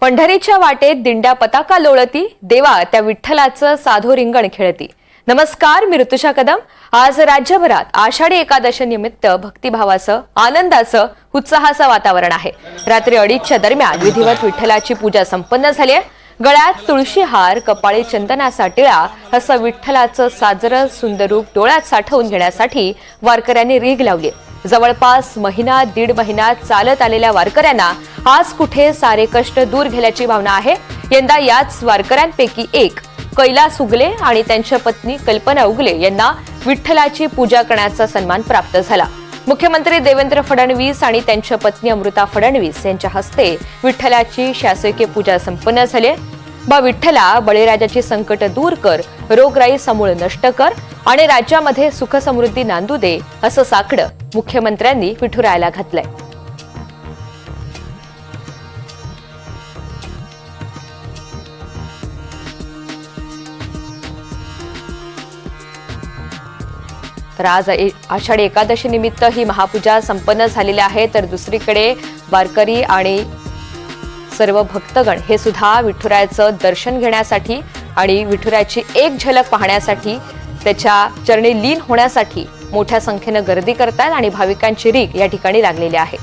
पंढरीच्या वाटेत दिंड्या पताका लोळती, देवा त्या विठ्ठलाचं साधो रिंगण खेळती। नमस्कार, मी ऋतुषा कदम। आज राज्यभरात आषाढी एकादशी निमित्त भक्तिभावाचं, आनंदाचं, उत्साहाचं वातावरण आहे। रात्री 2:30च्या दरम्यान विधिवत विठ्ठलाची पूजा संपन्न झाली आहे। गळ्यात तुळशी हार, कपाळी चंदनाचा टिळा असं विठ्ठलाचं साजरं सुंदर रूप डोळ्यात साठवून घेण्यासाठी वारकऱ्यांनी रीघ लावली। जवळपास महिना दीड महिना चालत आलेल्या वारकऱ्यांना आज कुठे सारे कष्ट दूर झाल्याची भावना आहे। यंदा याच वारकऱ्यांपैकी एक कैलास उगले आणि त्यांच्या पत्नी कल्पना उगले यांना विठ्ठलाची पूजा करण्याचा सन्मान प्राप्त झाला। मुख्यमंत्री देवेंद्र फडणवीस आणि त्यांच्या पत्नी अमृता फडणवीस यांच्या हस्ते विठ्ठलाची शासकीय पूजा संपन्न झाली। बा विठ्ठला, बळीराजाची संकट दूर कर, रोगराई समूळ नष्ट कर आणि राज्यामध्ये सुख समृद्धी नांदू दे असं साकडं मुख्यमंत्र्यांनी विठुरायाला घातलंय। तर आज आषाढी एकादशी निमित्त ही महापूजा संपन्न झालेली आहे। तर दुसरीकडे वारकरी आणि सर्व भक्तगण हे सुद्धा विठुरायाचं दर्शन घेण्यासाठी आणि विठुरायाची एक झलक पाहण्यासाठी, त्याच्या चरणी लीन होण्यासाठी मोठ्या संख्येने गर्दी करतात आणि भाविकांची रीघ या ठिकाणी लागलेली आहे।